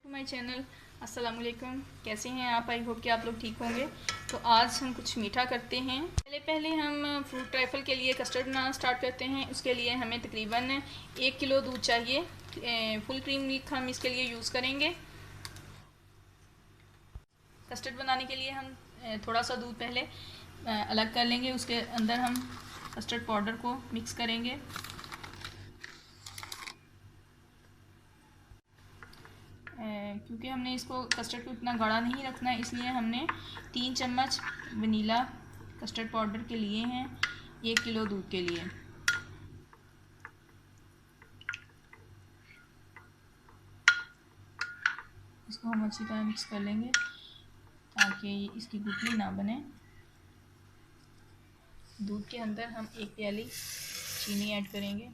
To my channel. अस्सलाम वालेकुम, कैसे हैं आप? आई होप कि आप लोग ठीक होंगे। तो आज हम कुछ मीठा करते हैं। पहले हम फ्रूट ट्राइफल के लिए कस्टर्ड बनाना स्टार्ट करते हैं। उसके लिए हमें तकरीबन 1 किलो दूध चाहिए। फुल क्रीम मिल्क हम इसके लिए यूज़ करेंगे। कस्टर्ड बनाने के लिए हम थोड़ा सा दूध पहले अलग कर लेंगे। उसके अंदर हम कस्टर्ड पाउडर को मिक्स करेंगे। क्योंकि हमने इसको कस्टर्ड को इतना गाढ़ा नहीं रखना है, इसलिए हमने 3 चम्मच वनीला कस्टर्ड पाउडर के लिए हैं 1 किलो दूध के लिए। इसको हम अच्छी तरह मिक्स कर लेंगे ताकि इसकी गुठली ना बने। दूध के अंदर हम 1 प्याली चीनी ऐड करेंगे।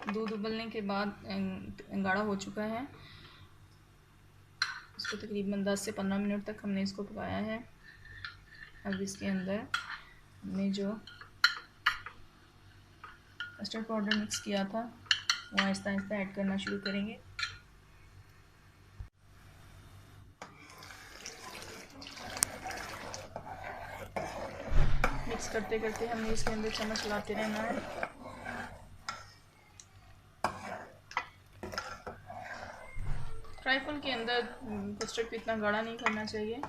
दूध उबलने के बाद गाढ़ा हो चुका है। इसको तकरीबन 10 से 15 मिनट तक हमने इसको पकाया है। अब इसके अंदर हमने जो कस्टर्ड पाउडर मिक्स किया था वो आहिस्ता आहिस्ता ऐड करना शुरू करेंगे। मिक्स करते करते हमने इसके अंदर चम्मच लाते रहना है। ट्राइफल के अंदर कस्टर्ड को इतना गाढ़ा नहीं करना चाहिए।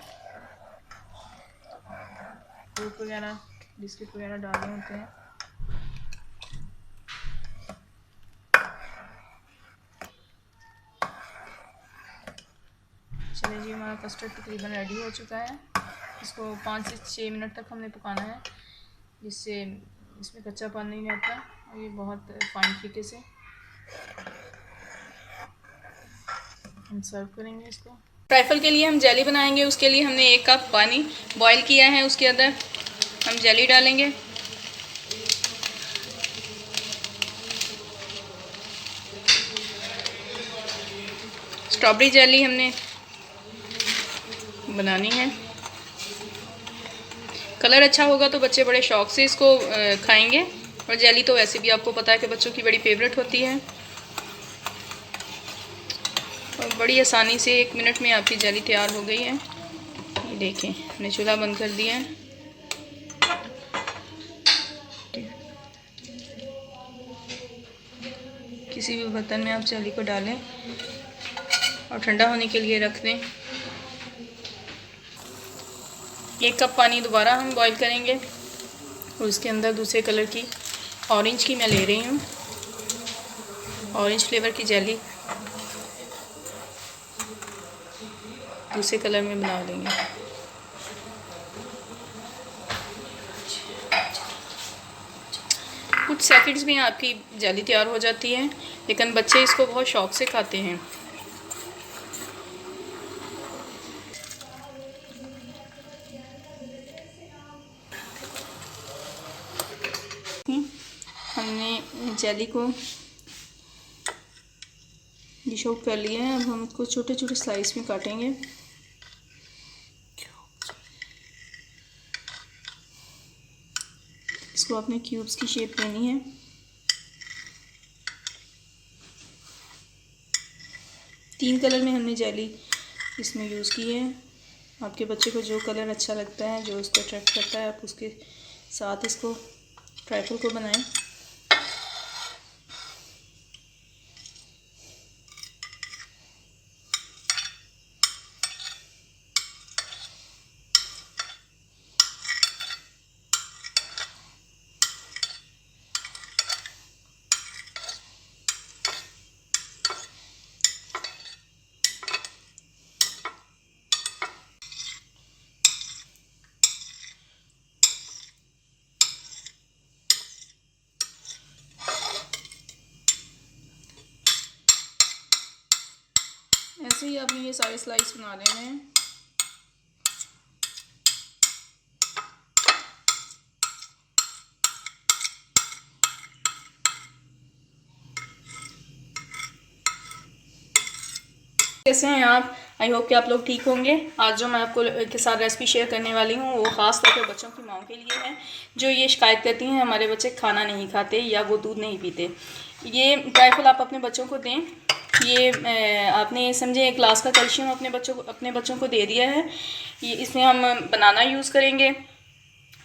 फ्रूट वगैरह बिस्किट वगैरह डालने होते हैं। चलिए जी, हमारा कस्टर्ड तकरीबन रेडी हो चुका है। इसको 5 से 6 मिनट तक हमने पकाना है, जिससे इसमें कच्चा पानी नहीं रहता और ये बहुत फाइन तरीके से हम सर्व करेंगे इसको। ट्राइफल के लिए हम जेली बनाएंगे। उसके लिए हमने 1 कप पानी बॉईल किया है, उसके अंदर हम जेली डालेंगे। स्ट्रॉबेरी जेली हमने बनानी है। कलर अच्छा होगा तो बच्चे बड़े शौक़ से इसको खाएंगे। और जेली तो वैसे भी आपको पता है कि बच्चों की बड़ी फेवरेट होती है। और बड़ी आसानी से 1 मिनट में आपकी जेली तैयार हो गई है। ये देखें, हमने चूल्हा बंद कर दिया है। किसी भी बर्तन में आप जेली को डालें और ठंडा होने के लिए रख दें। 1 कप पानी दोबारा हम बॉईल करेंगे और उसके अंदर दूसरे कलर की ऑरेंज की मैं ले रही हूँ, ऑरेंज फ्लेवर की जेली दूसरे कलर में बना लेंगे। कुछ सेकंड्स में आपकी जेली तैयार हो जाती है, लेकिन बच्चे इसको बहुत शौक़ से खाते हैं। हमने जेली को डिश आउट कर लिया है। अब हम इसको छोटे छोटे स्लाइस में काटेंगे। इसको अपने क्यूब्स की शेप देनी है। तीन कलर में हमने जेली इसमें यूज़ की है। आपके बच्चे को जो कलर अच्छा लगता है, जो उसको अट्रैक्ट करता है, आप उसके साथ इसको ट्राइफल को बनाएं। ऐसे ही आपने ये सारे स्लाइस बना लेने हैं। कैसे हैं आप? आई होप कि आप लोग ठीक होंगे। आज जो मैं आपको के साथ रेसिपी शेयर करने वाली हूँ वो ख़ास तौर पर बच्चों की माँओं के लिए है जो ये शिकायत करती हैं हमारे बच्चे खाना नहीं खाते या वो दूध नहीं पीते। ये ट्राइफल आप अपने बच्चों को दें। ये आपने समझे एक ग्लास का कैल्शियम अपने बच्चों को दे दिया है। ये इसमें हम बनाना यूज़ करेंगे।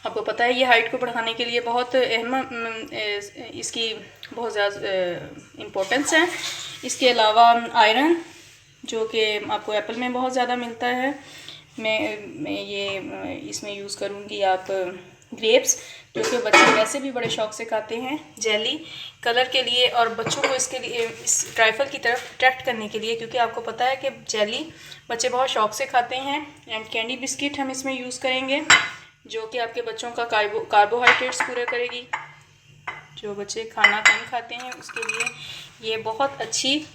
आपको पता है ये हाइट को बढ़ाने के लिए बहुत अहम इसकी बहुत ज़्यादा इम्पोर्टेंस है। इसके अलावा आयरन जो कि आपको एप्पल में बहुत ज़्यादा मिलता है। मैं ये इसमें यूज़ करूँगी आप ग्रेप्स जो कि बच्चे वैसे भी बड़े शौक़ से खाते हैं। जेली कलर के लिए और बच्चों को इसके लिए इस ट्राइफल की तरफ अट्रैक्ट करने के लिए, क्योंकि आपको पता है कि जेली बच्चे बहुत शौक़ से खाते हैं। एंड कैंडी बिस्किट हम इसमें यूज़ करेंगे जो कि आपके बच्चों का कार्बोहाइड्रेट्स पूरा करेगी। जो बच्चे खाना कम खाते हैं उसके लिए ये बहुत अच्छी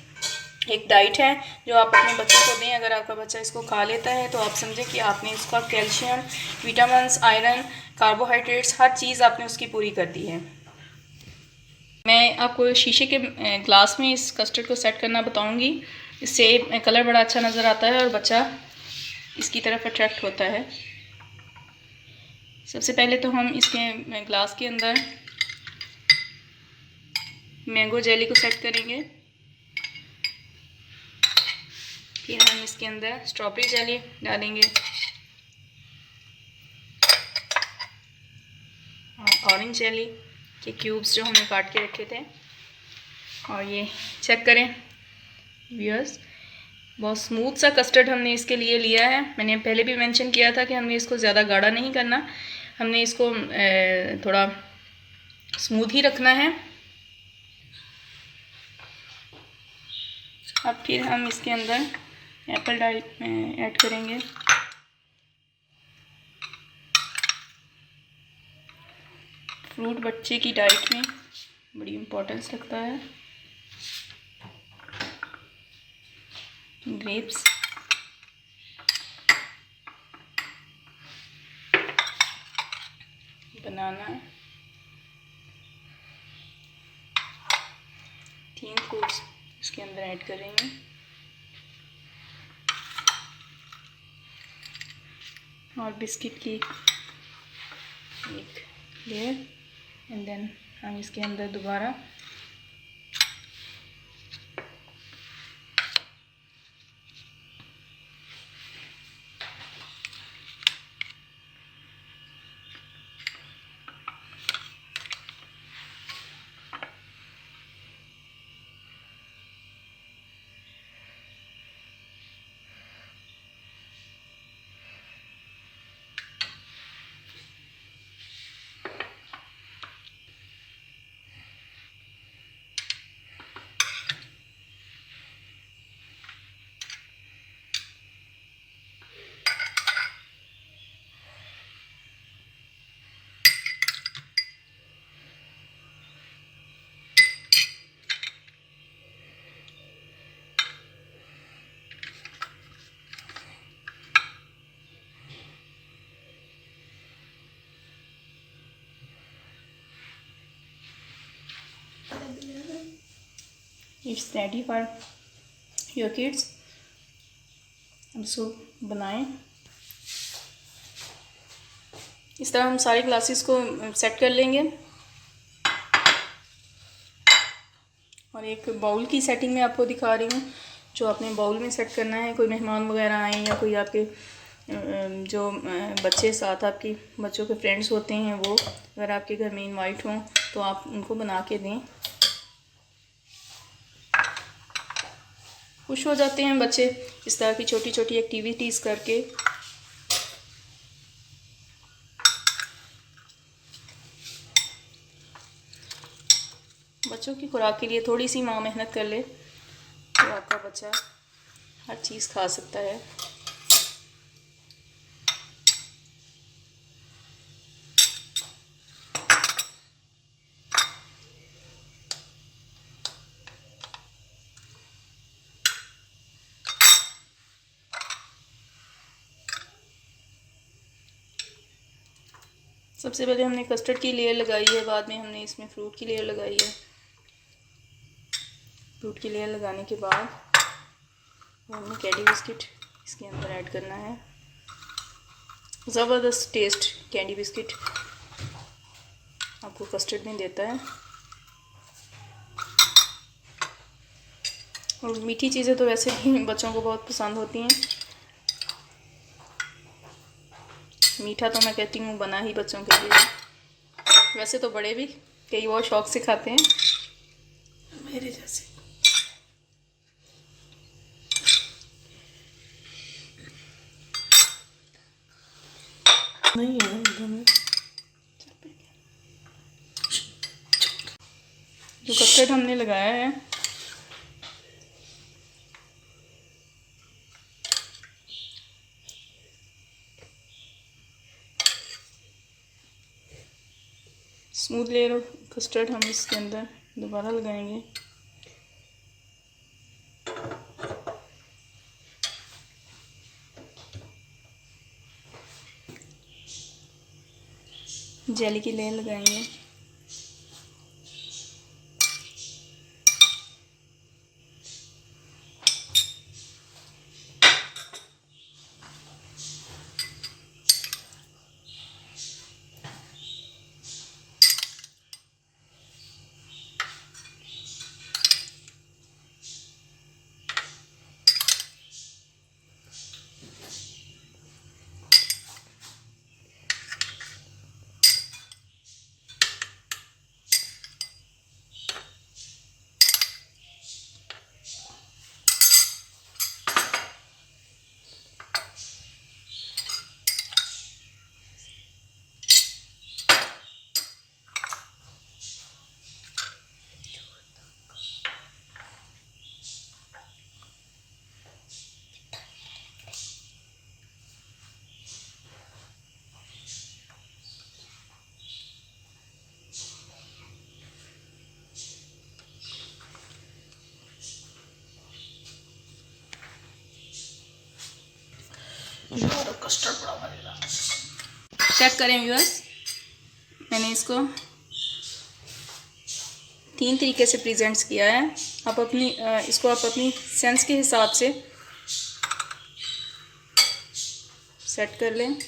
एक डाइट है जो आप अपने बच्चों को दें। अगर आपका बच्चा इसको खा लेता है तो आप समझें कि आपने इसका कैल्शियम, विटामिन्स, आयरन, कार्बोहाइड्रेट्स हर चीज़ आपने उसकी पूरी कर दी है। मैं आपको शीशे के ग्लास में इस कस्टर्ड को सेट करना बताऊंगी। इससे कलर बड़ा अच्छा नज़र आता है और बच्चा इसकी तरफ अट्रैक्ट होता है। सबसे पहले तो हम इसके ग्लास के अंदर मैंगो जेली को सेट करेंगे। फिर हम इसके अंदर स्ट्रॉबेरी जेली डालेंगे और ऑरेंज जेली के क्यूब्स जो हमने काट के रखे थे। और ये चेक करें व्यूअर्स, बहुत स्मूथ सा कस्टर्ड हमने इसके लिए लिया है। मैंने पहले भी मेंशन किया था कि हमने इसको ज़्यादा गाढ़ा नहीं करना, हमने इसको थोड़ा स्मूथ ही रखना है। अब फिर हम इसके अंदर एप्पल ऐड करेंगे। फ्रूट बच्चे की डाइट में बड़ी इम्पोर्टेंस रखता है। ग्रेप्स, बनाना, 3 फ्रूट्स इसके अंदर ऐड करेंगे। और बिस्किट की एक लेयर एंड देन हम इसके अंदर दोबारा it's ready for your kids. हम इसको बनाएं। इस तरह हम सारे ग्लासेस को सेट कर लेंगे और एक बाउल की सेटिंग में आपको दिखा रही हूँ जो आपने बाउल में सेट करना है। कोई मेहमान वगैरह आए या कोई आपके जो बच्चे साथ आपकी बच्चों के फ्रेंड्स होते हैं वो अगर आपके घर में इनवाइट हों तो आप उनको बना के दें। खुश हो जाते हैं बच्चे इस तरह की छोटी छोटी एक्टिविटीज़ करके। बच्चों की खुराक के लिए थोड़ी सी माँ मेहनत कर ले तो आपका बच्चा हर चीज़ खा सकता है। सबसे पहले हमने कस्टर्ड की लेयर लगाई है, बाद में हमने इसमें फ्रूट की लेयर लगाई है। फ्रूट की लेयर लगाने के बाद हमने कैडी बिस्किट इसके अंदर ऐड करना है। ज़बरदस्त टेस्ट कैंडी बिस्किट आपको कस्टर्ड में देता है। और मीठी चीज़ें तो वैसे भी बच्चों को बहुत पसंद होती हैं। मीठा तो मैं कहती हूँ बना ही बच्चों के लिए, वैसे तो बड़े भी कई बहुत शौक से खाते हैं मेरे जैसे। नहीं है जो कस्टर्ड हमने लगाया है स्मूथ लेयर कस्टर्ड हम इसके अंदर दोबारा लगाएंगे। जेली की लेयर लगाएंगे। कस्टर्ड बड़ा बनेगा। चेक करें व्यूअर्स, मैंने इसको 3 तरीके से प्रेजेंट्स किया है। आप इसको आप अपनी सेंस के हिसाब से सेट कर लें।